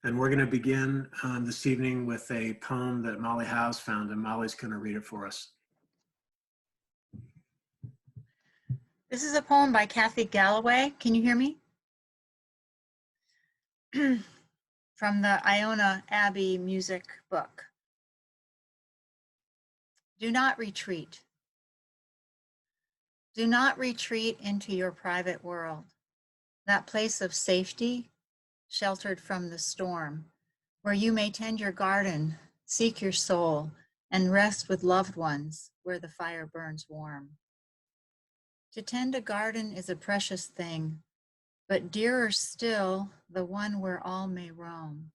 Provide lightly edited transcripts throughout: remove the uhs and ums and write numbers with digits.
And we're going to begin this evening with a poem that Molly House found, and Molly's going to read it for us. This is a poem by Kathy Galloway. Can you hear me? From the Iona Abbey music book. Do not retreat. Do not retreat into your private world, that place of safety, sheltered from the storm, where you may tend your garden, seek your soul, and rest with loved ones where the fire burns warm. To tend a garden is a precious thing, but dearer still, the one where all may roam.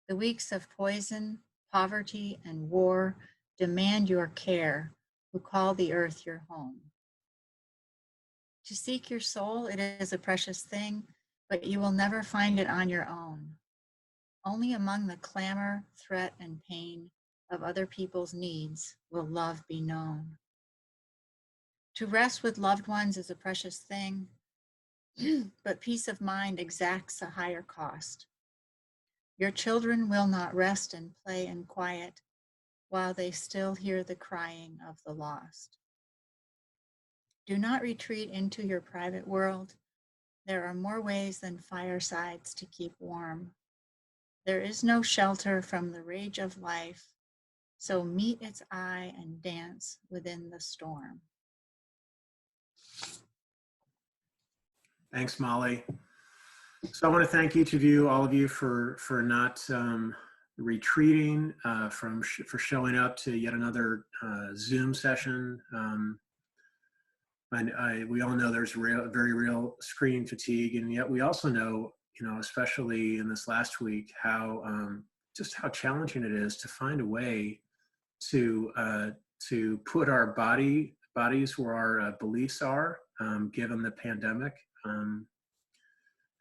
The weeks of poison, poverty, and war demand your care, who call the earth your home. To seek your soul, it is a precious thing, but you will never find it on your own. Only among the clamor, threat, and pain of other people's needs will love be known. To rest with loved ones is a precious thing, but peace of mind exacts a higher cost. Your children will not rest and play in quiet while they still hear the crying of the lost. Do not retreat into your private world. There are more ways than firesides to keep warm. There is no shelter from the rage of life, so meet its eye and dance within the storm. Thanks, Molly. So I want to thank each of you, all of you, for not retreating, for showing up to yet another Zoom session. We all know there's very real screen fatigue, and yet we also know, especially in this last week, how just how challenging it is to find a way to put our bodies where our beliefs are, given the pandemic. And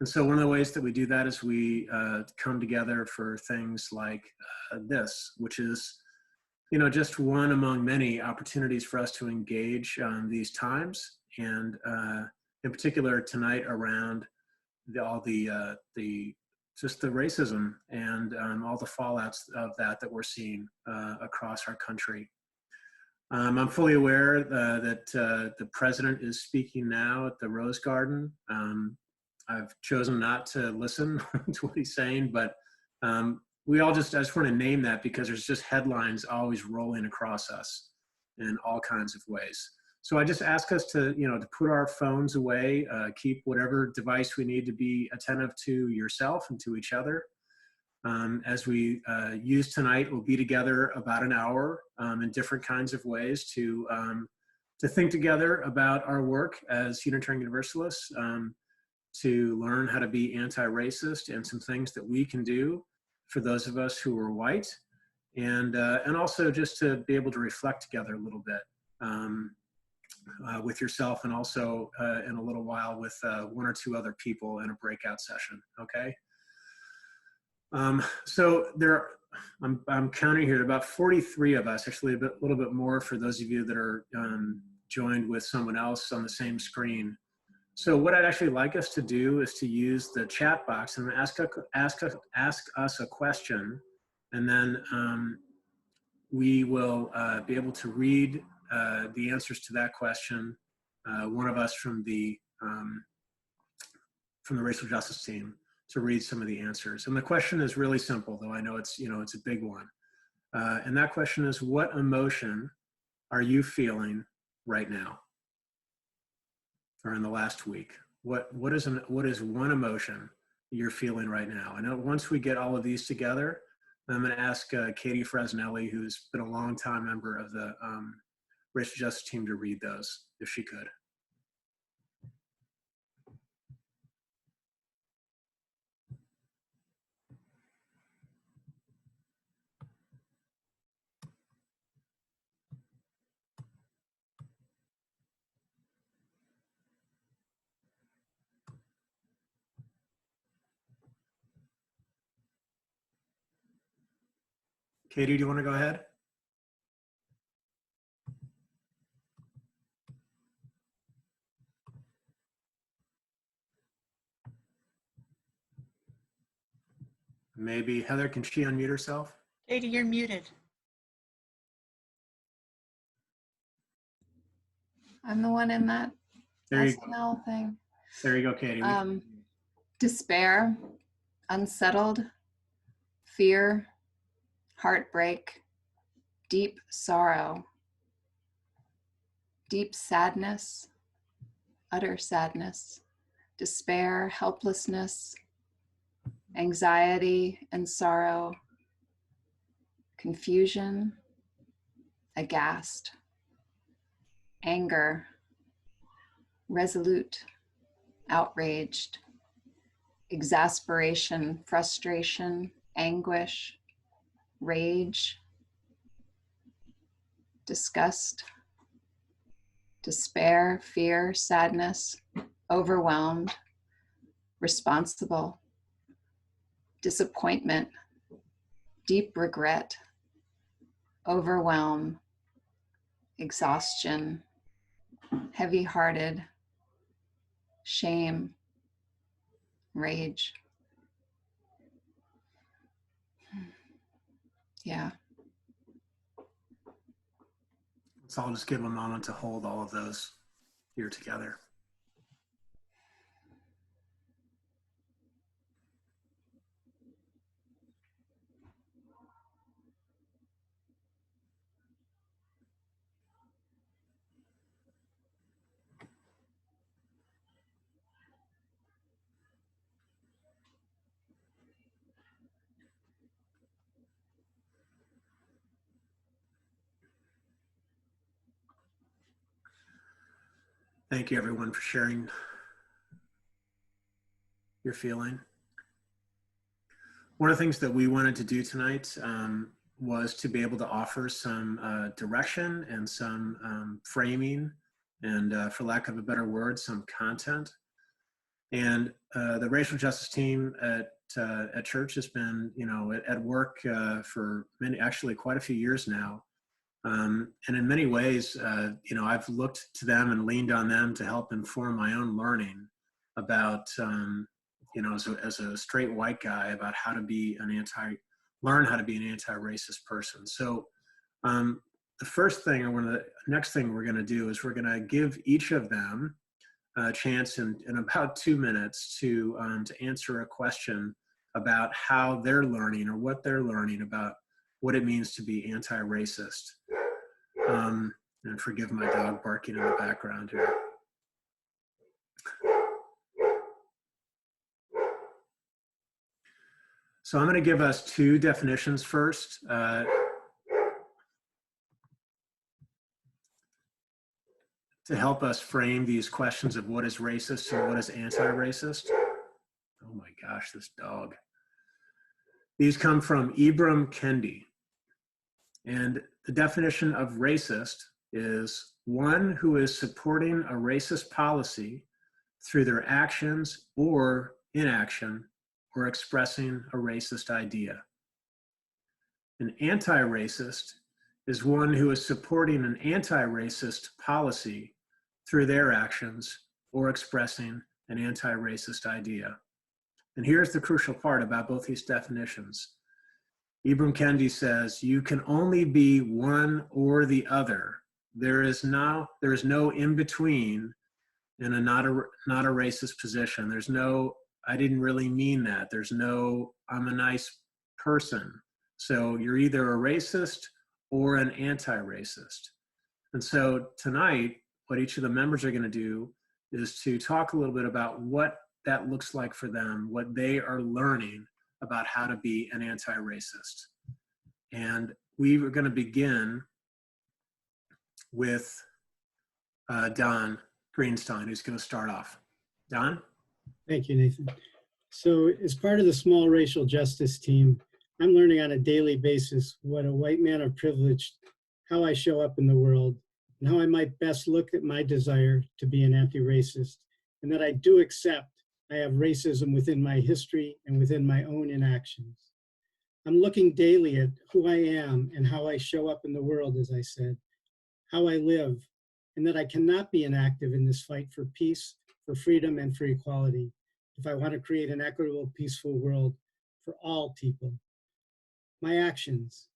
so one of the ways that we do that is we come together for things like this, which is, just one among many opportunities for us to engage these times, and in particular tonight around just the racism and all the fallouts of that we're seeing across our country. I'm fully aware that the president is speaking now at the Rose Garden. I've chosen not to listen to what he's saying, but I just want to name that because there's just headlines always rolling across us in all kinds of ways. So I just ask us to put our phones away, keep whatever device we need to be attentive to yourself and to each other. As we use tonight, we'll be together about an hour in different kinds of ways to think together about our work as Unitarian Universalists, to learn how to be anti-racist and some things that we can do for those of us who are white, and also just to be able to reflect together a little bit with yourself, and also in a little while with one or two other people in a breakout session. Okay. So I'm counting here about 43 of us, actually a little bit more for those of you that are joined with someone else on the same screen. So what I'd actually like us to do is to use the chat box and ask us a question, and then we will be able to read the answers to that question. One of us from the racial justice team to read some of the answers. And the question is really simple, though I know it's a big one. And that question is, what emotion are you feeling right now, or in the last week? What is one emotion you're feeling right now? I know once we get all of these together, I'm going to ask Katie Fresnelli, who's been a long-time member of the racial justice team, to read those, if she could. Katie, do you want to go ahead? Maybe Heather, can she unmute herself? Katie, you're muted. I'm the one in that There you go. SNL thing. There you go, Katie. Despair, unsettled, fear, heartbreak, deep sorrow, deep sadness, utter sadness, despair, helplessness, anxiety and sorrow, confusion, aghast, anger, resolute, outraged, exasperation, frustration, anguish, rage, disgust, despair, fear, sadness, overwhelmed, responsible, disappointment, deep regret, overwhelm, exhaustion, heavy-hearted, shame, rage. Yeah. So I'll just give a moment to hold all of those here together. Thank you, everyone, for sharing your feeling. One of the things that we wanted to do tonight was to be able to offer some direction and some framing and, for lack of a better word, some content. And the racial justice team at church has been, at work for actually quite a few years now. And in many ways, I've looked to them and leaned on them to help inform my own learning about, as a straight white guy, about how to be learn how to be an anti-racist person. So the first thing, or the next thing we're going to do is we're going to give each of them a chance in about 2 minutes to answer a question about how they're learning or what they're learning about what it means to be anti-racist. And forgive my dog barking in the background here. So I'm going to give us 2 definitions first. To help us frame these questions of what is racist and what is anti-racist. Oh my gosh, this dog. These come from Ibram Kendi. And the definition of racist is one who is supporting a racist policy through their actions or inaction or expressing a racist idea. An anti-racist is one who is supporting an anti-racist policy through their actions or expressing an anti-racist idea. And here's the crucial part about both these definitions. Ibram Kendi says, you can only be one or the other. There is no in between in a not a racist position. There's no, I didn't really mean that. There's no, I'm a nice person. So you're either a racist or an anti-racist. And so tonight, what each of the members are going to do is to talk a little bit about what that looks like for them, what they are learning about how to be an anti-racist. And we are going to begin with Don Greenstein, who's going to start off. Don? Thank you, Nathan. So as part of the small racial justice team, I'm learning on a daily basis what a white man of privilege, how I show up in the world, and how I might best look at my desire to be an anti-racist, and that I do accept I have racism within my history and within my own inactions. I'm looking daily at who I am and how I show up in the world, as I said, how I live, and that I cannot be inactive in this fight for peace, for freedom, and for equality if I want to create an equitable, peaceful world for all people. My actions.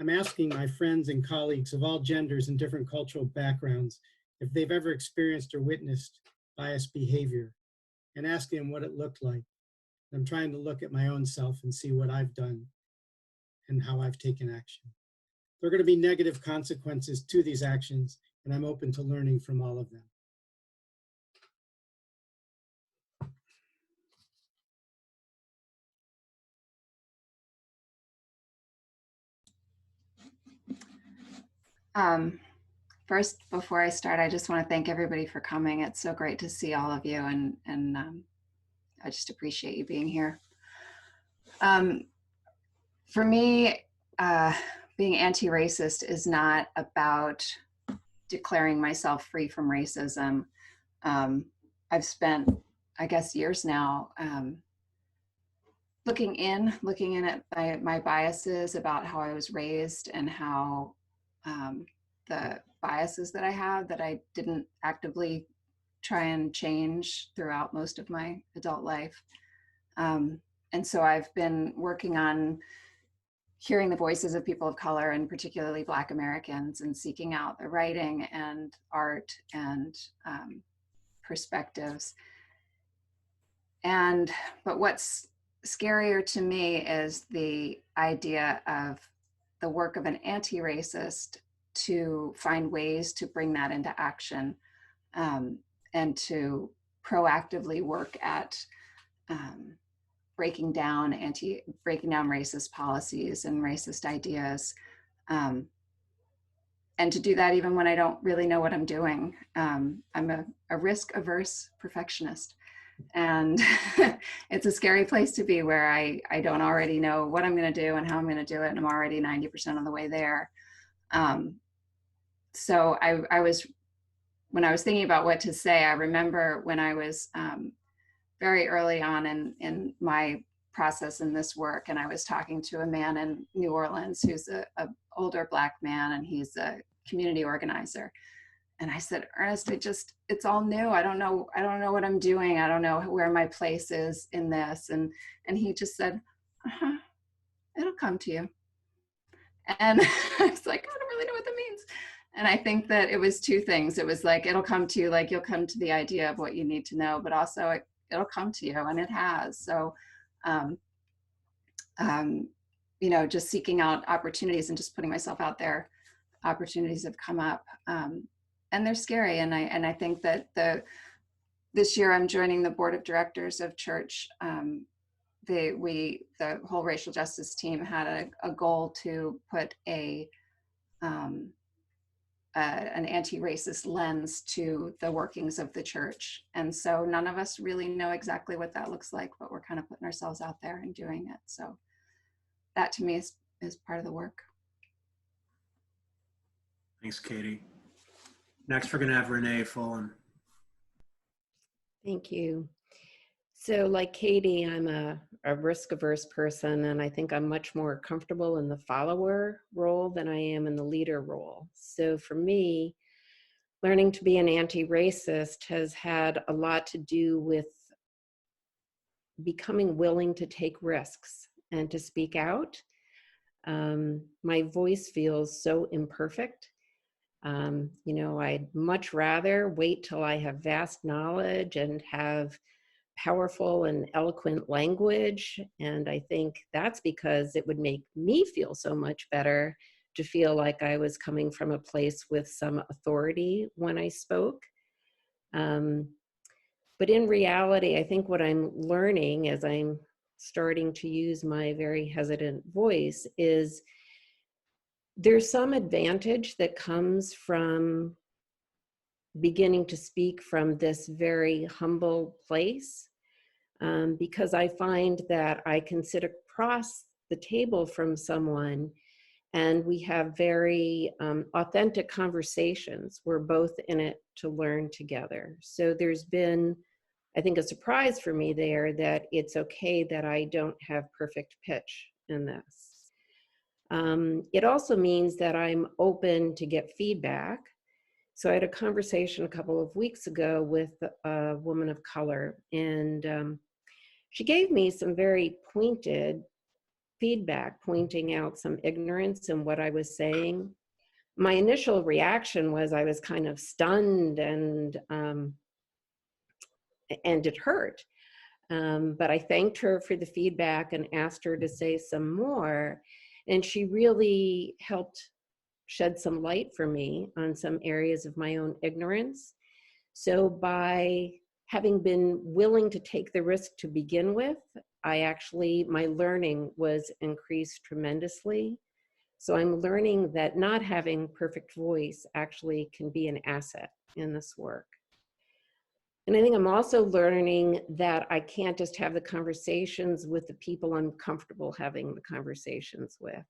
I'm asking my friends and colleagues of all genders and different cultural backgrounds if they've ever experienced or witnessed biased behavior, and asking them what it looked like. I'm trying to look at my own self and see what I've done and how I've taken action. There are going to be negative consequences to these actions, and I'm open to learning from all of them. First, before I start, I just want to thank everybody for coming. It's so great to see all of you, and I just appreciate you being here. For me, being anti-racist is not about declaring myself free from racism. I've spent, I guess, years now looking in at my biases about how I was raised and how the biases that I have that I didn't actively try and change throughout most of my adult life. And so I've been working on hearing the voices of people of color, and particularly Black Americans, and seeking out the writing and art and perspectives. But what's scarier to me is the idea of the work of an anti-racist to find ways to bring that into action, and to proactively work at breaking down racist policies and racist ideas, and to do that even when I don't really know what I'm doing. I'm a risk-averse perfectionist, and it's a scary place to be where I don't already know what I'm going to do and how I'm going to do it, and I'm already 90% of the way there. So when I was thinking about what to say, I remember when I was very early on in my process in this work, and I was talking to a man in New Orleans who's a older Black man, and he's a community organizer. And I said, Ernest, it's all new. I don't know what I'm doing. I don't know where my place is in this. And he just said, it'll come to you. And I was like, I don't really know what that means. And I think that it was two things. It was like, it'll come to you, like you'll come to the idea of what you need to know, but also it'll come to you, and it has. So, just seeking out opportunities and just putting myself out there, opportunities have come up, and they're scary. And I think that this year I'm joining the board of directors of church. The whole racial justice team had a goal to put an anti-racist lens to the workings of the church. And so none of us really know exactly what that looks like, but we're kind of putting ourselves out there and doing it. So that to me is part of the work. Thanks, Katie. Next, we're going to have Renee Fullen. Thank you. So like Katie, I'm a risk-averse person, and I think I'm much more comfortable in the follower role than I am in the leader role. So for me, learning to be an anti-racist has had a lot to do with becoming willing to take risks and to speak out. My voice feels so imperfect. I'd much rather wait till I have vast knowledge and have powerful and eloquent language. And I think that's because it would make me feel so much better to feel like I was coming from a place with some authority when I spoke. But in reality, I think what I'm learning as I'm starting to use my very hesitant voice is there's some advantage that comes from beginning to speak from this very humble place, because I find that I can sit across the table from someone and we have very authentic conversations. We're both in it to learn together. So there's been, I think, a surprise for me there that it's okay that I don't have perfect pitch in this. It also means that I'm open to get feedback. So I had a conversation a couple of weeks ago with a woman of color, and she gave me some very pointed feedback, pointing out some ignorance in what I was saying. My initial reaction was I was kind of stunned and it hurt. But I thanked her for the feedback and asked her to say some more. And she really helped shed some light for me on some areas of my own ignorance. So by having been willing to take the risk to begin with, my learning was increased tremendously. So I'm learning that not having perfect voice actually can be an asset in this work. And I think I'm also learning that I can't just have the conversations with the people I'm comfortable having the conversations with.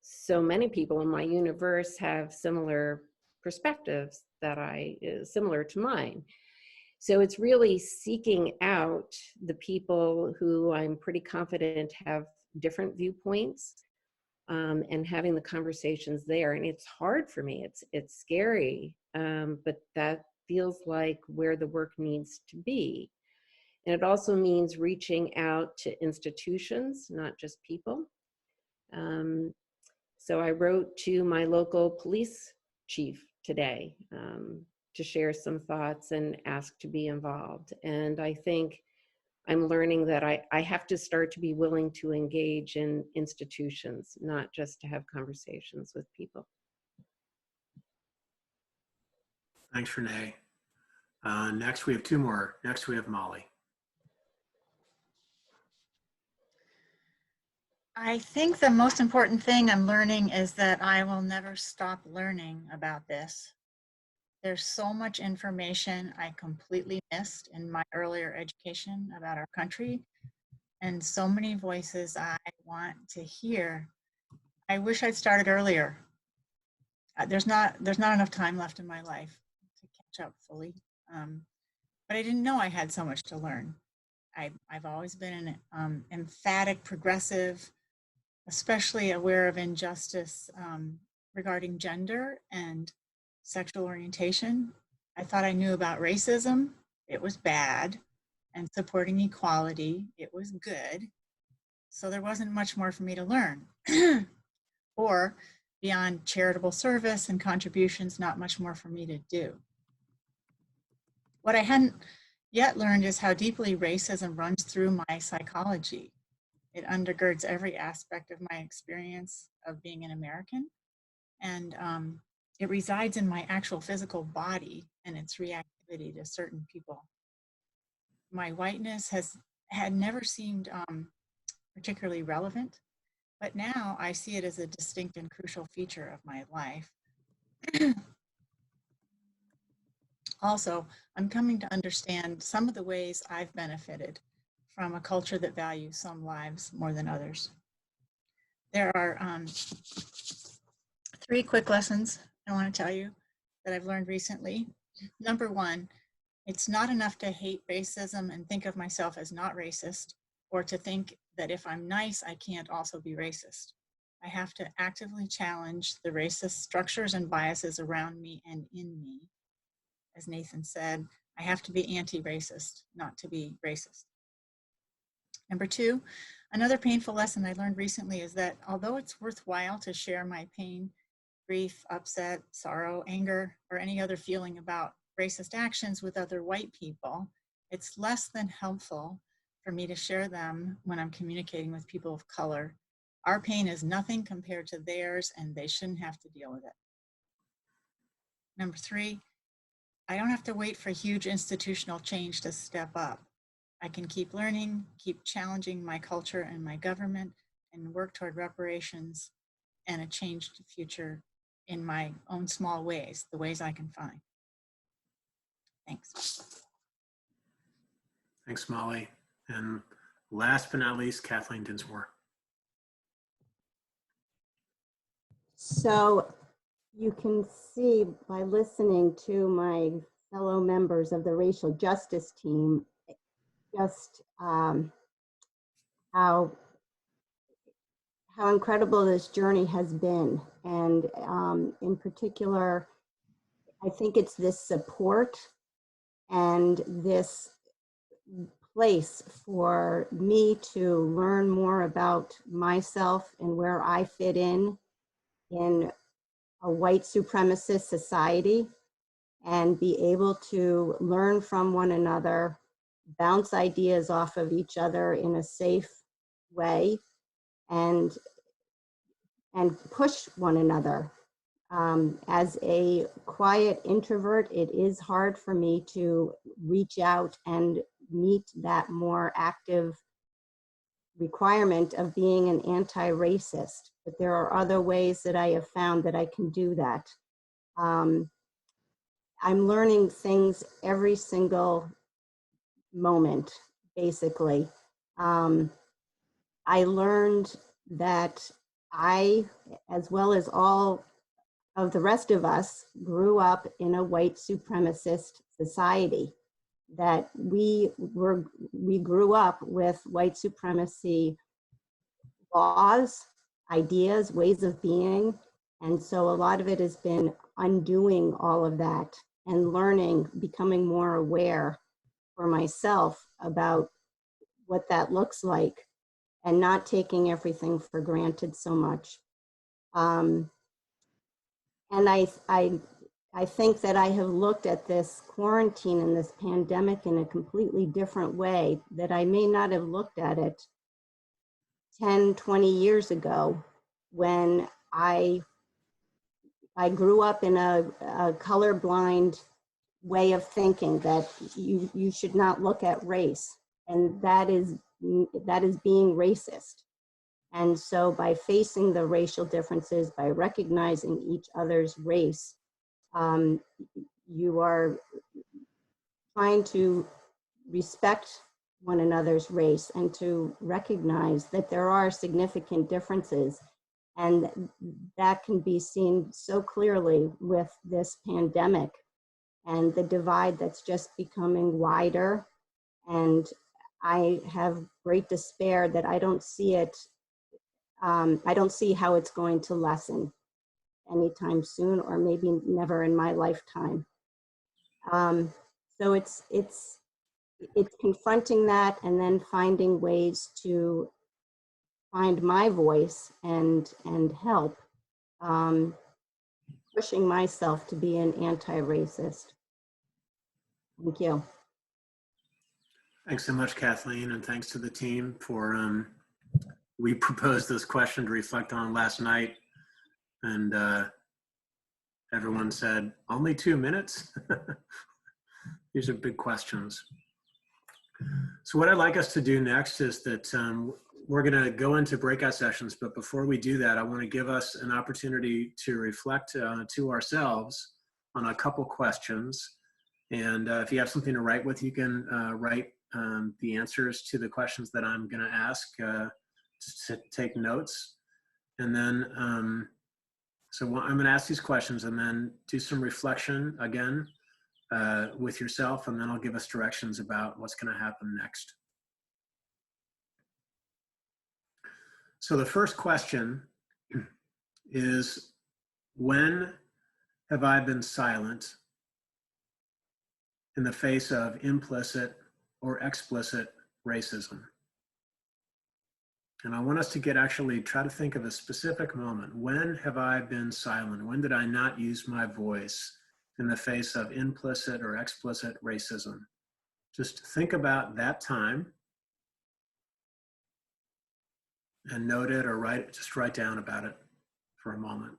So many people in my universe have similar perspectives that similar to mine. So it's really seeking out the people who I'm pretty confident have different viewpoints, and having the conversations there. And it's hard for me. It's scary, but that feels like where the work needs to be. And it also means reaching out to institutions, not just people. So I wrote to my local police chief today to share some thoughts and ask to be involved. And I think I'm learning that I have to start to be willing to engage in institutions, not just to have conversations with people. Thanks, Renee. Next, we have two more. Next, we have Molly. I think the most important thing I'm learning is that I will never stop learning about this. There's so much information I completely missed in my earlier education about our country, and so many voices I want to hear. I wish I'd started earlier. There's not enough time left in my life to catch up fully, but I didn't know I had so much to learn. I've always been an emphatic progressive, especially aware of injustice regarding gender and sexual orientation. I thought I knew about racism. It was bad. And supporting equality, it was good. So there wasn't much more for me to learn. Or beyond charitable service and contributions, not much more for me to do. What I hadn't yet learned is how deeply racism runs through my psychology. It undergirds every aspect of my experience of being an American, and it resides in my actual physical body and its reactivity to certain people. My whiteness had never seemed particularly relevant, but now I see it as a distinct and crucial feature of my life. Also, I'm coming to understand some of the ways I've benefited from a culture that values some lives more than others. There are 3 quick lessons I want to tell you that I've learned recently. Number 1, it's not enough to hate racism and think of myself as not racist, or to think that if I'm nice, I can't also be racist. I have to actively challenge the racist structures and biases around me and in me. As Nathan said, I have to be anti-racist, not to be racist. Number 2, another painful lesson I learned recently is that although it's worthwhile to share my pain, grief, upset, sorrow, anger, or any other feeling about racist actions with other white people, it's less than helpful for me to share them when I'm communicating with people of color. Our pain is nothing compared to theirs, and they shouldn't have to deal with it. Number 3, I don't have to wait for huge institutional change to step up. I can keep learning, keep challenging my culture and my government, and work toward reparations and a changed future in my own small ways, the ways I can find. Thanks. Thanks, Molly. And last but not least, Kathleen Dinsmore. So you can see by listening to my fellow members of the racial justice team, just how incredible this journey has been. And in particular, I think it's this support and this place for me to learn more about myself and where I fit in a white supremacist society, and be able to learn from one another, bounce ideas off of each other in a safe way, and push one another. As a quiet introvert, it is hard for me to reach out and meet that more active requirement of being an anti-racist. But there are other ways that I have found that I can do that. I'm learning things every single moment, basically. I learned that I, as well as all of the rest of us, grew up in a white supremacist society, that we grew up with white supremacy laws, ideas, ways of being. And so a lot of it has been undoing all of that and learning, becoming more aware for myself about what that looks like, and not taking everything for granted so much. And I think that I have looked at this quarantine and this pandemic in a completely different way that I may not have looked at it 10, 20 years ago, when I grew up in a colorblind way of thinking that you should not look at race, and that is being racist. And so by facing the racial differences, by recognizing each other's race, you are trying to respect one another's race and to recognize that there are significant differences. And that can be seen so clearly with this pandemic and the divide that's just becoming wider. And I have great despair that I don't see it. I don't see how it's going to lessen anytime soon, or maybe never in my lifetime. So it's confronting that, and then finding ways to find my voice and help, pushing myself to be an anti-racist. Thank you. Thanks so much, Kathleen, and thanks to the team for, we proposed this question to reflect on last night, and everyone said, only 2 minutes? These are big questions. So what I'd like us to do next is that we're gonna go into breakout sessions, but before we do that, I wanna give us an opportunity to reflect to ourselves on a couple questions. And if you have something to write with, you can write the answers to the questions that I'm gonna ask, to take notes. And then, so I'm gonna ask these questions and then do some reflection again with yourself, and then I'll give us directions about what's gonna happen next. So the first question is, when have I been silent in the face of implicit or explicit racism? And I want us to actually try to think of a specific moment. When have I been silent? When did I not use my voice in the face of implicit or explicit racism? Just think about that time and note it, or just write down about it for a moment.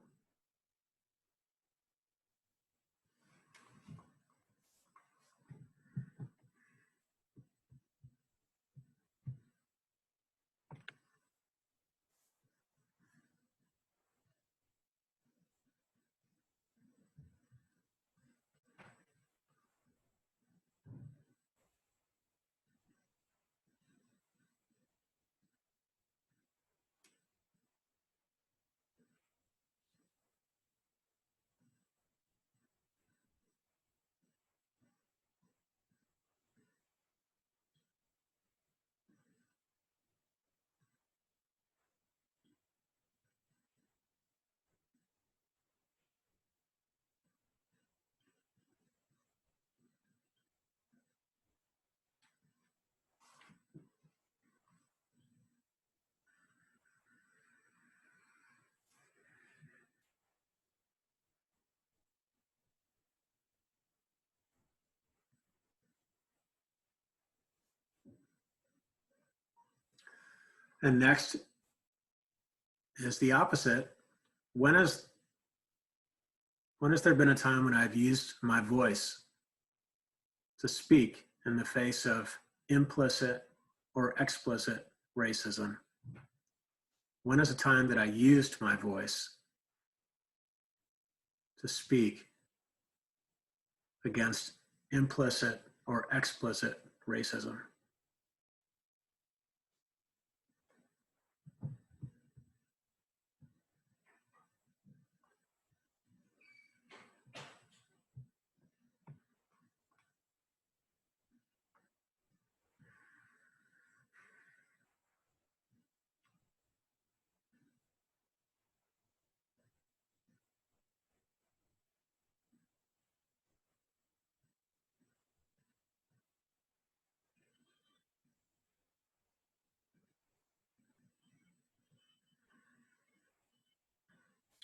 And next is the opposite. When has there been a time when I've used my voice to speak in the face of implicit or explicit racism? When is a time that I used my voice to speak against implicit or explicit racism?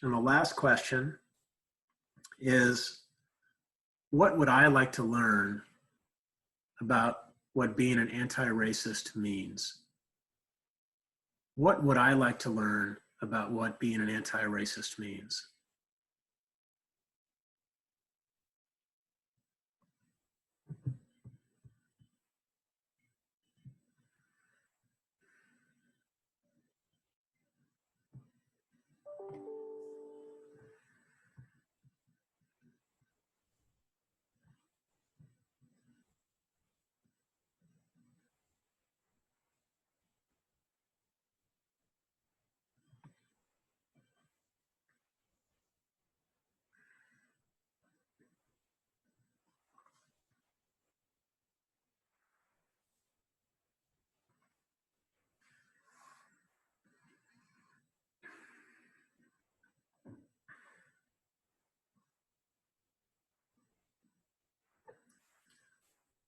And the last question is, what would I like to learn about what being an anti-racist means? What would I like to learn about what being an anti-racist means?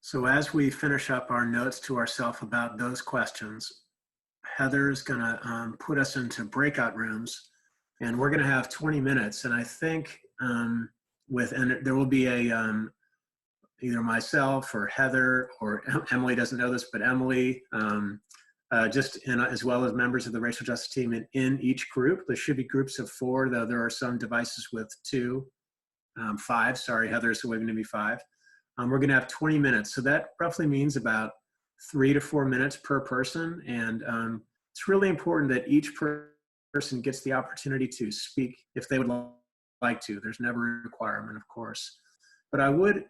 So as we finish up our notes to ourselves about those questions, Heather's gonna put us into breakout rooms, and we're gonna have 20 minutes. And I think and there will be a, either myself or Heather, or Emily doesn't know this, but Emily, as well as members of the racial justice team in each group. There should be groups of 4, though there are some devices with 5, sorry, Heather's waving to me 5. We're gonna have 20 minutes. So that roughly means about 3 to 4 minutes per person. And it's really important that each person gets the opportunity to speak if they would like to. There's never a requirement, of course. But I would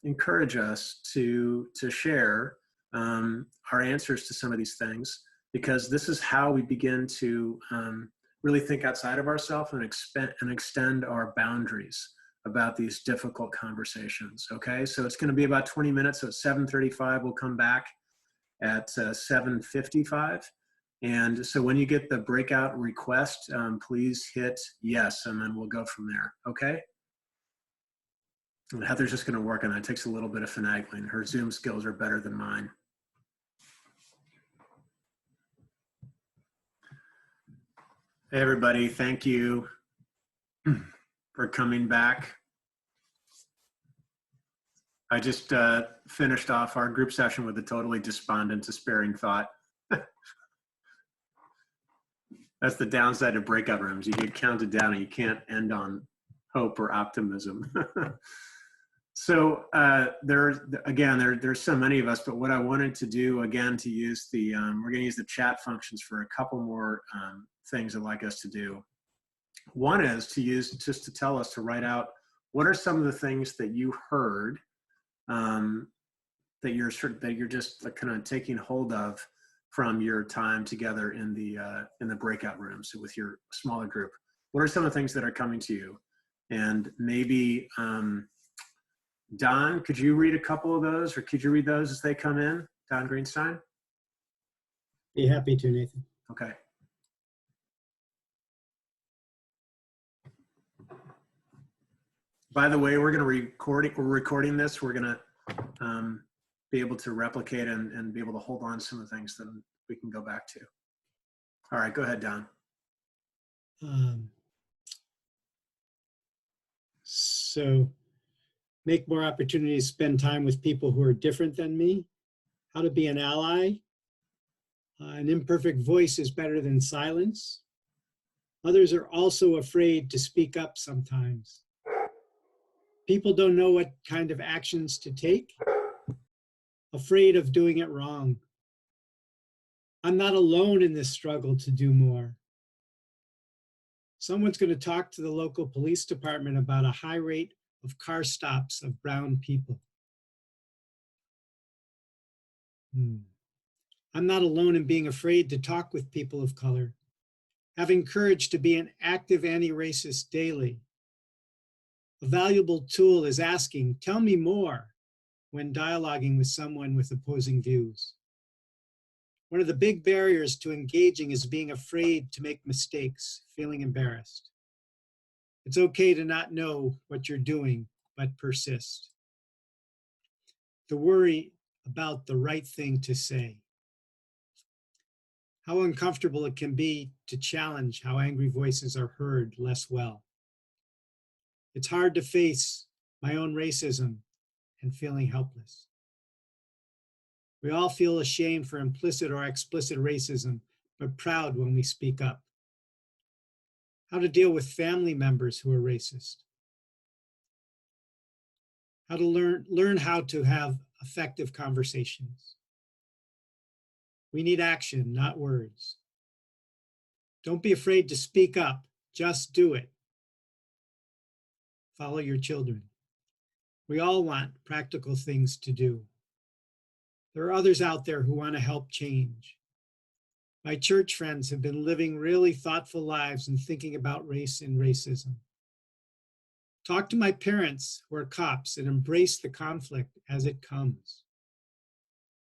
encourage us to share our answers to some of these things, because this is how we begin to really think outside of ourselves and extend our boundaries about these difficult conversations. Okay, so it's going to be about 20 minutes. So at 7:35, we'll come back at 7:55. And so when you get the breakout request, please hit yes, and then we'll go from there. Okay. And Heather's just going to work on that. It takes a little bit of finagling. Her Zoom skills are better than mine. Hey, everybody. Thank you for coming back. I just finished off our group session with a totally despondent, despairing thought. That's the downside of breakout rooms. You get counted down and you can't end on hope or optimism. So there's so many of us, but what I wanted to do again, to use the, we're gonna use the chat functions for a couple more things I'd like us to do. One is to use, just to tell us to write out, what are some of the things that you heard that you're just like kind of taking hold of from your time together in the breakout rooms with your smaller group? What are some of the things that are coming to you? And maybe, Don, could you read a couple of those, or could you read those as they come in? Don Greenstein? Be happy to, Nathan. Okay. By the way, we're recording this. We're gonna be able to replicate and be able to hold on to some of the things that we can go back to. All right, go ahead, Don. So make more opportunities to spend time with people who are different than me, how to be an ally, An imperfect voice is better than silence. Others are also afraid to speak up sometimes. People don't know what kind of actions to take, afraid of doing it wrong. I'm not alone in this struggle to do more. Someone's going to talk to the local police department about a high rate of car stops of brown people. I'm not alone in being afraid to talk with people of color, having courage to be an active anti-racist daily. A valuable tool is asking, tell me more, when dialoguing with someone with opposing views. One of the big barriers to engaging is being afraid to make mistakes, feeling embarrassed. It's okay to not know what you're doing, but persist. To worry about the right thing to say. How uncomfortable it can be to challenge how angry voices are heard less well. It's hard to face my own racism and feeling helpless. We all feel ashamed for implicit or explicit racism, but proud when we speak up. How to deal with family members who are racist. How to learn how to have effective conversations. We need action, not words. Don't be afraid to speak up, just do it. Follow your children. We all want practical things to do. There are others out there who want to help change. My church friends have been living really thoughtful lives and thinking about race and racism. Talk to my parents who are cops and embrace the conflict as it comes.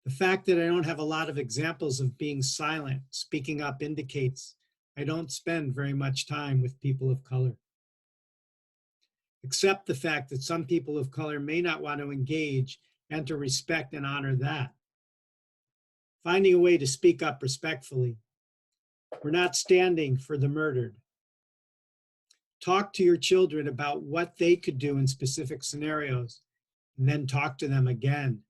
The fact that I don't have a lot of examples of being silent, speaking up, indicates I don't spend very much time with people of color. Accept the fact that some people of color may not want to engage and to respect and honor that. Finding a way to speak up respectfully. We're not standing for the murdered. Talk to your children about what they could do in specific scenarios, and then talk to them again.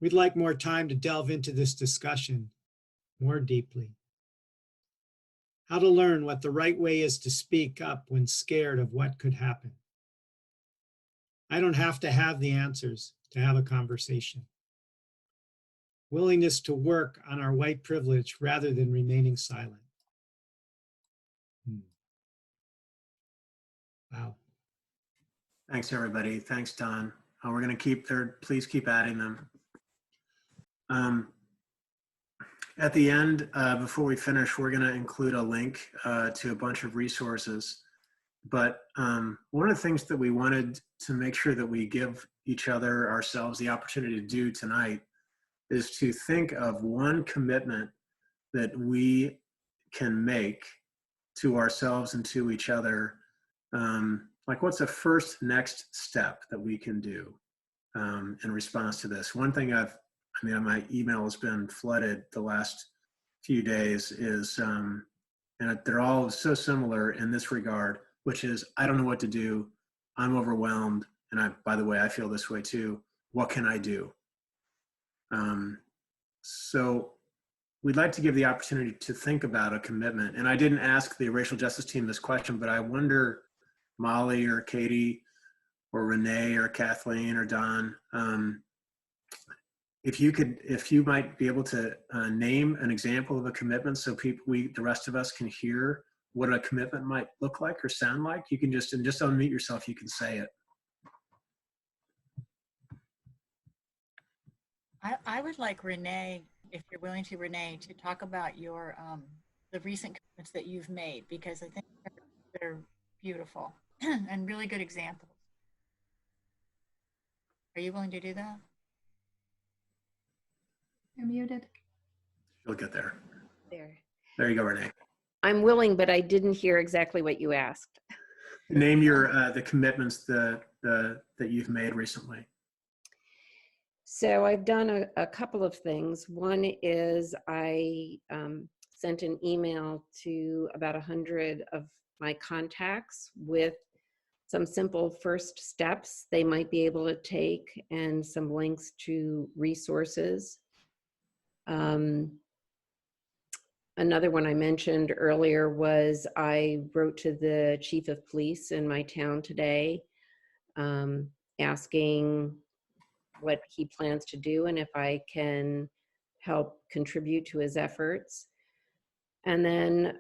We'd like more time to delve into this discussion more deeply. How to learn what the right way is to speak up when scared of what could happen. I don't have to have the answers to have a conversation. Willingness to work on our white privilege rather than remaining silent. Wow. Thanks, everybody. Thanks, Don. We're going to please keep adding them. At the end, before we finish, we're going to include a link to a bunch of resources. But one of the things that we wanted to make sure that we give each other, ourselves, the opportunity to do tonight is to think of one commitment that we can make to ourselves and to each other. Like, what's the first next step that we can do in response to this? One thing my email has been flooded the last few days is, and they're all so similar in this regard, which is, I don't know what to do. I'm overwhelmed. And by the way, I feel this way too. What can I do? So we'd like to give the opportunity to think about a commitment. And I didn't ask the racial justice team this question, but I wonder, Molly or Katie or Renee or Kathleen or Don, if you might be able to name an example of a commitment so the rest of us can hear what a commitment might look like or sound like. You can just unmute yourself, you can say it. I would like Renee, if you're willing to, Renee, to talk about your the recent commitments that you've made, because I think they're beautiful and really good examples. Are you willing to do that? You're muted. You'll get there. There. There you go, Renee. I'm willing, but I didn't hear exactly what you asked. Name your the commitments that you've made recently. So I've done a couple of things. One is I sent an email to about 100 of my contacts with some simple first steps they might be able to take and some links to resources. Another one I mentioned earlier was I wrote to the chief of police in my town today, asking what he plans to do and if I can help contribute to his efforts. And then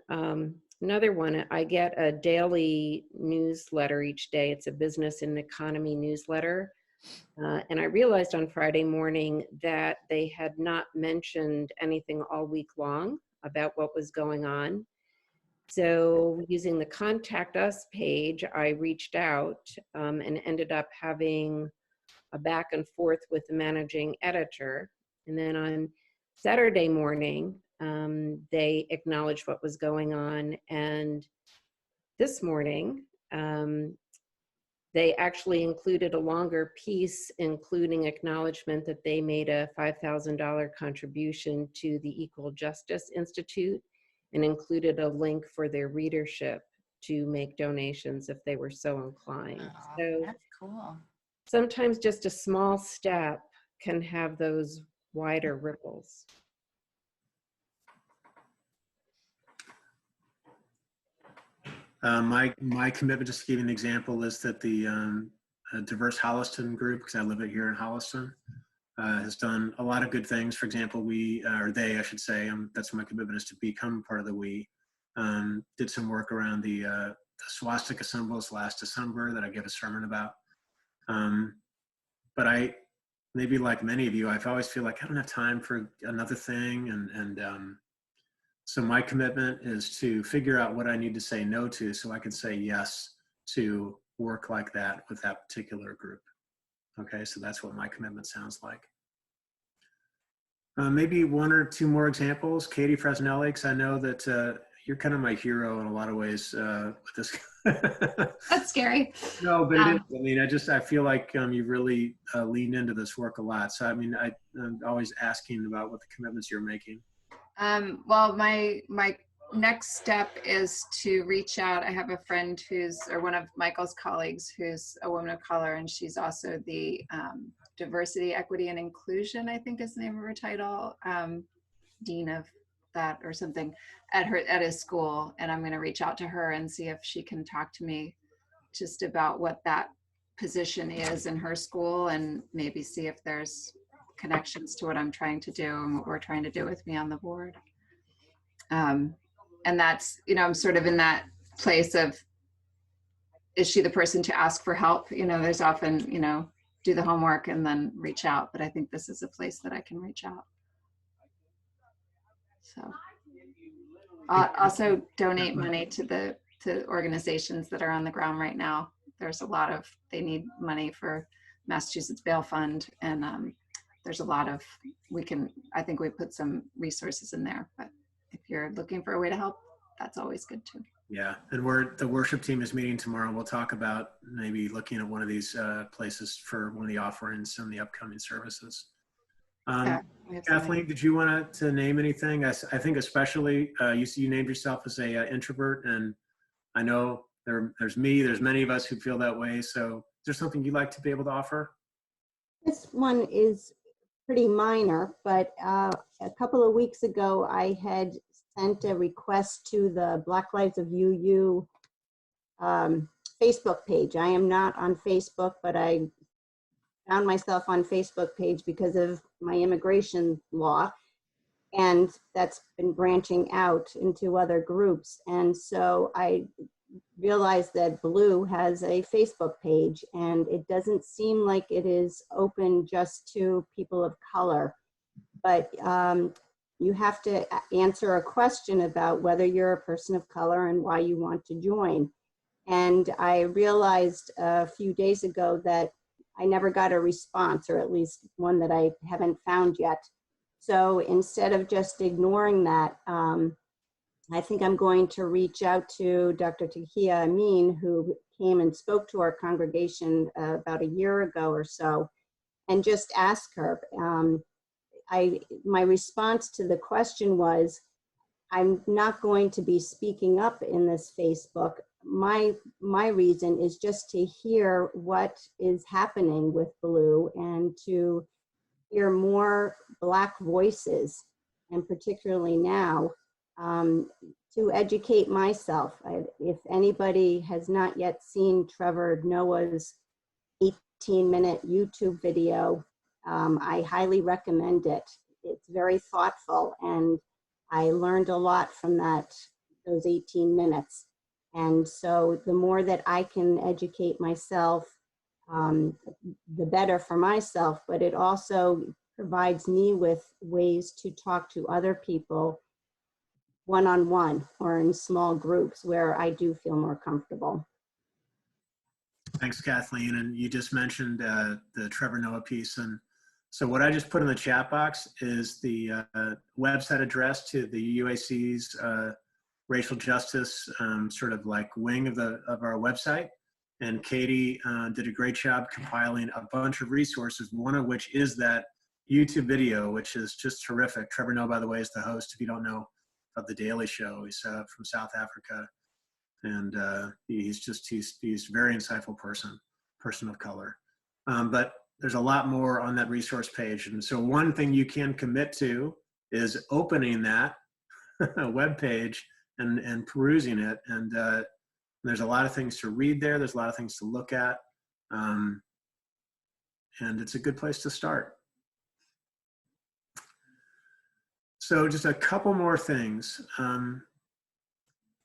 another one, I get a daily newsletter each day. It's a business and economy newsletter. And I realized on Friday morning that they had not mentioned anything all week long about what was going on. So using the Contact Us page, I reached out and ended up having a back and forth with the managing editor. And then on Saturday morning, they acknowledged what was going on. And this morning, they actually included a longer piece, including acknowledgement that they made a $5,000 contribution to the Equal Justice Institute and included a link for their readership to make donations if they were so inclined. Oh, So that's cool. sometimes just a small step can have those wider ripples. My commitment, just to give you an example, is that the Diverse Holliston group, because I live here in Holliston, has done a lot of good things. For example, we, or they, I should say, that's my commitment, is to become part of the we. Did some work around the swastika symbols last December that I gave a sermon about. But I, maybe like many of you, I've always feel like I don't have time for another thing. So my commitment is to figure out what I need to say no to so I can say yes to work like that with that particular group. Okay, so that's what my commitment sounds like. Maybe one or two more examples. Katie Fresnelli, because I know that you're kind of my hero in a lot of ways with this. That's scary. No, but it is. I mean, I feel like you really leaned into this work a lot. So, I mean, I'm always asking about what the commitments you're making. Well, my next step is to reach out. I have a friend or one of Michael's colleagues who's a woman of color, and she's also the Diversity, Equity, and Inclusion, I think is the name of her title, dean of that or something at his school. And I'm going to reach out to her and see if she can talk to me just about what that position is in her school, and maybe see if there's connections to what I'm trying to do and what we're trying to do with me on the board. And that's, I'm sort of in that place of, is she the person to ask for help? There's often, do the homework and then reach out, but I think this is a place that I can reach out. So also donate money to organizations that are on the ground right now. There's a lot of, they need money for Massachusetts Bail Fund, and there's a lot of, I think we put some resources in there, but if you're looking for a way to help, that's always good too. Yeah, and the worship team is meeting tomorrow. We'll talk about maybe looking at one of these places for one of the offerings in the upcoming services. Kathleen, did you want to name anything? I think especially, you named yourself as a introvert, and I know there's many of us who feel that way. So is there something you'd like to be able to offer? This one is pretty minor, but a couple of weeks ago, I had sent a request to the Black Lives of UU Facebook page. I am not on Facebook, but I found myself on Facebook page because of my immigration law, and that's been branching out into other groups. And so I realized that Blue has a Facebook page, and it doesn't seem like it is open just to people of color, but you have to answer a question about whether you're a person of color and why you want to join. And I realized a few days ago that I never got a response, or at least one that I haven't found yet. So instead of just ignoring that, I think I'm going to reach out to Dr. Tahiya Amin, who came and spoke to our congregation about a year ago or so, and just ask her. My response to the question was, I'm not going to be speaking up in this Facebook my reason is just to hear what is happening with Blue and to hear more Black voices, and particularly now, to educate myself. If anybody has not yet seen Trevor Noah's 18-minute YouTube video, I highly recommend it. It's very thoughtful, and I learned a lot from those 18 minutes. And so the more that I can educate myself, the better for myself, but it also provides me with ways to talk to other people one-on-one or in small groups where I do feel more comfortable. Thanks, Kathleen. And you just mentioned the Trevor Noah piece. And so what I just put in the chat box is the website address to the UUAC's racial justice sort of like wing of our website. And Katie did a great job compiling a bunch of resources, one of which is that YouTube video, which is just terrific. Trevor Noah, by the way, is the host, if you don't know, of The Daily Show. He's from South Africa. And he's a very insightful person of color. But there's a lot more on that resource page. And so one thing you can commit to is opening that web page and perusing it. And there's a lot of things to read there. There's a lot of things to look at. And it's a good place to start. So just a couple more things.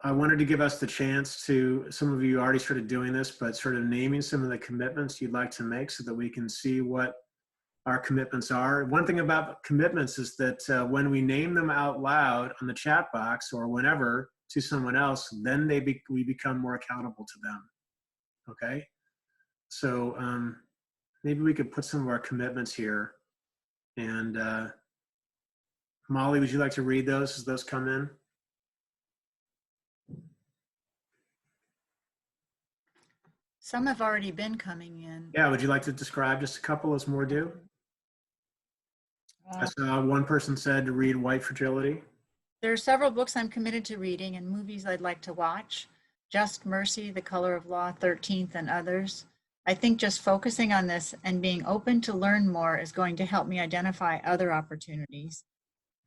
I wanted to give us the chance to, some of you already started doing this, but sort of naming some of the commitments you'd like to make so that we can see what our commitments are. One thing about commitments is that when we name them out loud on the chat box or whenever to someone else, then we become more accountable to them, okay? So maybe we could put some of our commitments here. And Molly, would you like to read those as those come in? Some have already been coming in. Yeah, would you like to describe just a couple as more do? I saw one person said to read White Fragility. There are several books I'm committed to reading and movies I'd like to watch. Just Mercy, The Color of Law, 13th, and others. I think just focusing on this and being open to learn more is going to help me identify other opportunities.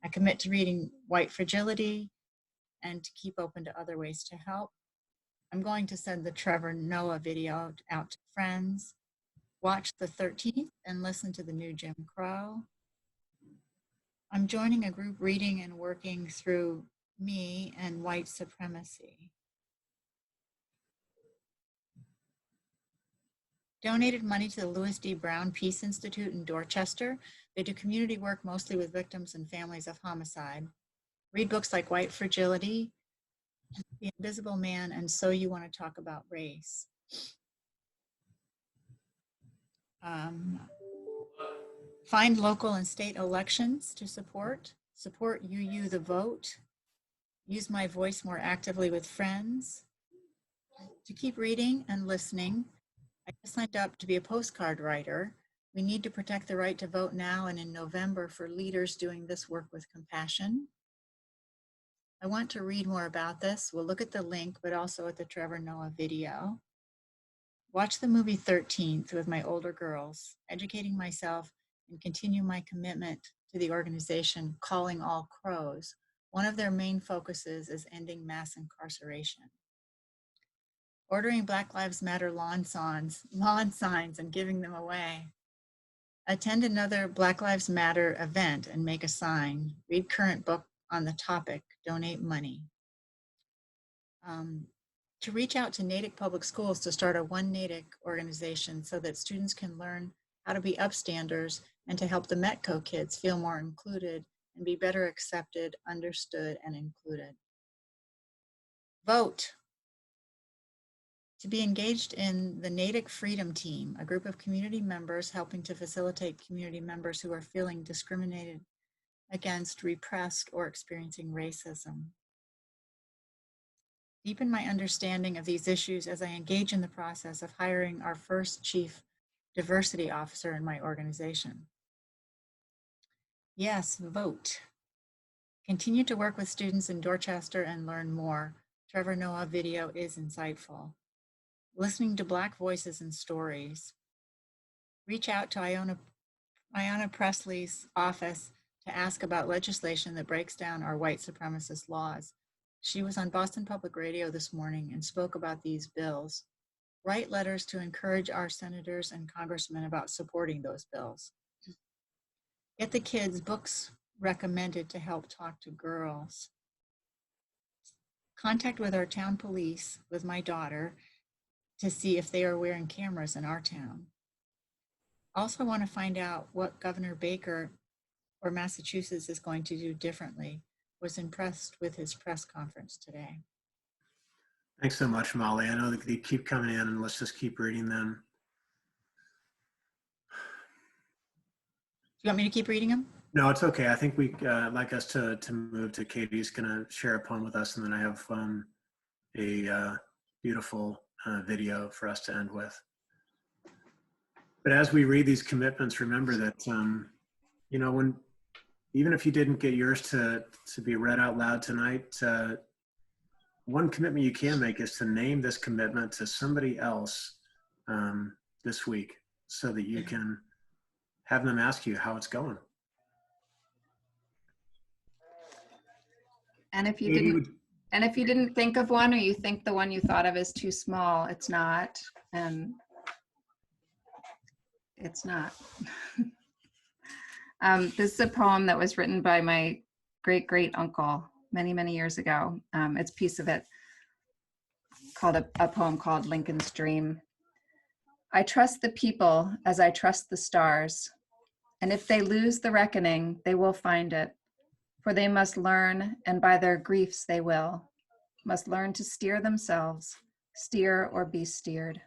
I commit to reading White Fragility and to keep open to other ways to help. I'm going to send the Trevor Noah video out to friends, watch the 13th, and listen to the new Jim Crow. I'm joining a group reading and working through me and white supremacy. Donated money to the Louis D. Brown Peace Institute in Dorchester. They do community work mostly with victims and families of homicide. Read books like White Fragility, The Invisible Man, and So You Want to Talk About Race. Find local and state elections to support. Support UU the Vote. Use my voice more actively with friends. To keep reading and listening, I signed up to be a postcard writer. We need to protect the right to vote now and in November for leaders doing this work with compassion. I want to read more about this. We'll look at the link, but also at the Trevor Noah video. Watch the movie 13th with my older girls, educating myself and continue my commitment to the organization Calling All Crows. One of their main focuses is ending mass incarceration. Ordering Black Lives Matter lawn signs and giving them away. Attend another Black Lives Matter event and make a sign. Read current book on the topic, donate money. To reach out to Natick Public Schools to start a One Natick organization so that students can learn how to be upstanders and to help the Metco kids feel more included and be better accepted, understood, and included. Vote. To be engaged in the Natick Freedom Team, a group of community members helping to facilitate community members who are feeling discriminated against, repressed, or experiencing racism. Deepen my understanding of these issues as I engage in the process of hiring our first chief diversity officer in my organization. Yes, vote. Continue to work with students in Dorchester and learn more. Trevor Noah video is insightful. Listening to Black voices and stories. Reach out to Ayanna Presley's office to ask about legislation that breaks down our white supremacist laws. She was on Boston Public Radio this morning and spoke about these bills. Write letters to encourage our senators and congressmen about supporting those bills. Get the kids books recommended to help talk to girls. Contact with our town police with my daughter to see if they are wearing cameras in our town. Also want to find out what Governor Baker or Massachusetts is going to do differently. Was impressed with his press conference today. Thanks so much, Molly. I know that they keep coming in, and let's just keep reading them. Do you want me to keep reading them? No, it's okay. I think I'd like us to move to Katie's going to share a poem with us, and then I have a beautiful video for us to end with. But as we read these commitments, remember that, you know, even if you didn't get yours to be read out loud tonight, one commitment you can make is to name this commitment to somebody else this week so that you can have them ask you how it's going. And if you didn't think of one, or you think the one you thought of is too small, it's not. It's not. This is a poem that was written by my great uncle many, many years ago. It's a piece of it called a poem called Lincoln's Dream. I trust the people as I trust the stars. And if they lose the reckoning, they will find it. For they must learn, and by their griefs they must learn to steer themselves, steer or be steered.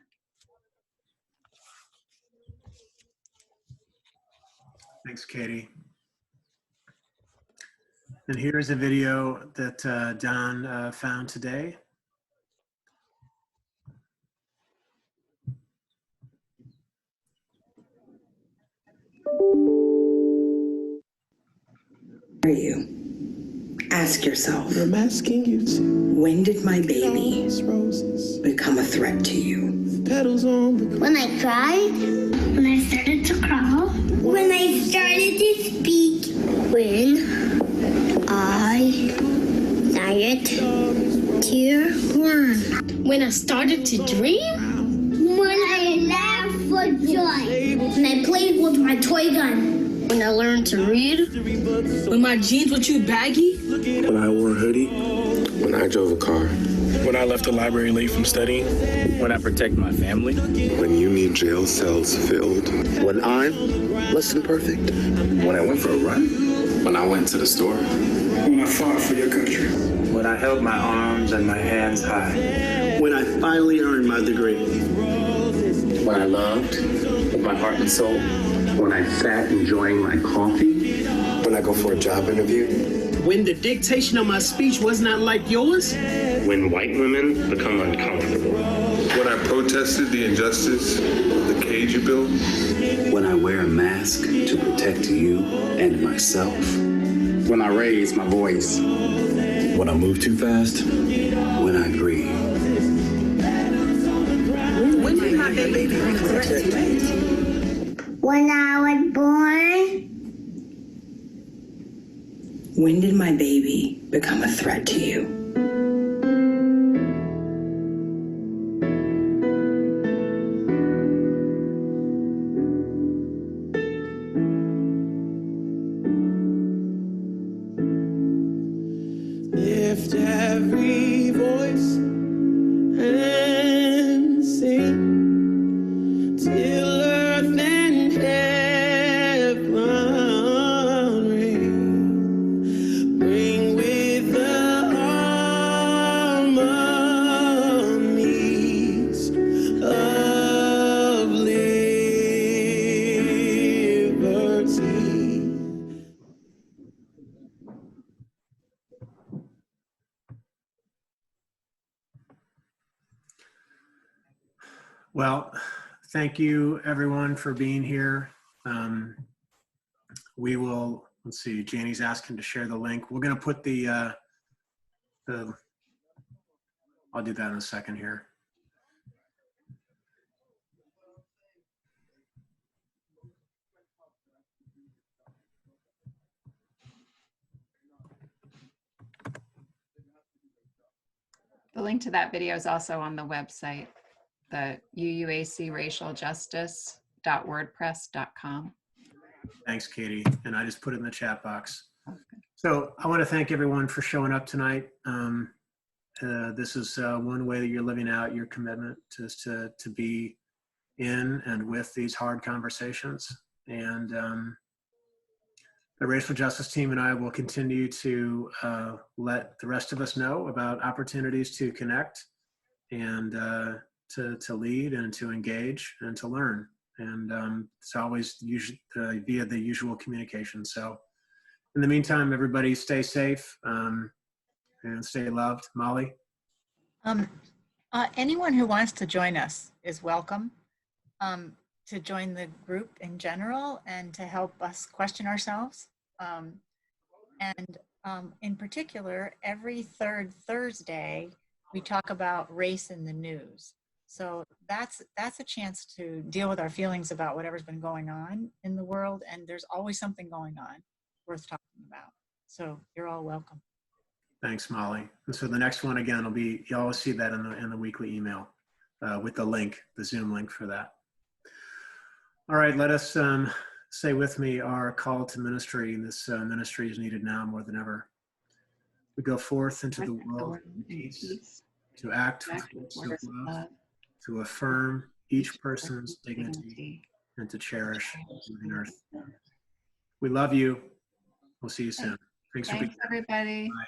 Thanks, Katie. And here's a video that Don found today. Are you? Ask yourself. I'm asking you to. When did my baby Roses, become a threat to you? petals on the When I cried, when I started to crawl, when I started to speak, when I started to run, when I started to dream, when I laughed for joy, when I played with my toy gun, when I learned to read, when my jeans were too baggy, when I wore a hoodie, when I drove a car, when I left the library late from studying, when I protect my family, when you need jail cells filled, when I'm less than perfect, when I went for a run, when I went to the store, when I fought for your country, when I held my arms and my hands high, when I finally earned my degree, when I loved with my heart and soul, when I sat enjoying my coffee, when I go for a job interview, when the dictation of my speech was not like yours, when white women become uncomfortable, when I protested the injustice of the cage you built, when I wear a mask to protect you and myself, when I raise my voice, when I move too fast, when I breathe. When did my baby become a threat to you? When I was born. When did my baby become a threat to you? Lift every voice and sing till earth and heaven ring. Bring with the harmonies of liberty. Well, thank you everyone for being here. We will, let's see, Janie's asking to share the link. We're going to put the I'll do that in a second here. The link to that video is also on the website, the UUAC racialjustice.wordpress.com. Thanks, Katie. And I just put it in the chat box. So I want to thank everyone for showing up tonight. This is one way that you're living out your commitment to be in and with these hard conversations. And the Racial Justice team and I will continue to let the rest of us know about opportunities to connect and to lead and to engage and to learn. And it's always via the usual communication. So in the meantime, everybody stay safe and stay loved. Molly? Anyone who wants to join us is welcome to join the group in general and to help us question ourselves. In particular, every third Thursday, we talk about race in the news. So that's a chance to deal with our feelings about whatever's been going on in the world. And there's always something going on worth talking about. So you're all welcome. Thanks, Molly. And so the next one, again, will be, you always see that in the weekly email with the link, the Zoom link for that. All right, let us say with me our call to ministry. This ministry is needed now more than ever. We go forth into the world in peace, to act with words of love, to affirm each person's dignity, and to cherish living earth. We love you. We'll see you soon. Thanks for being here. Everybody. Bye.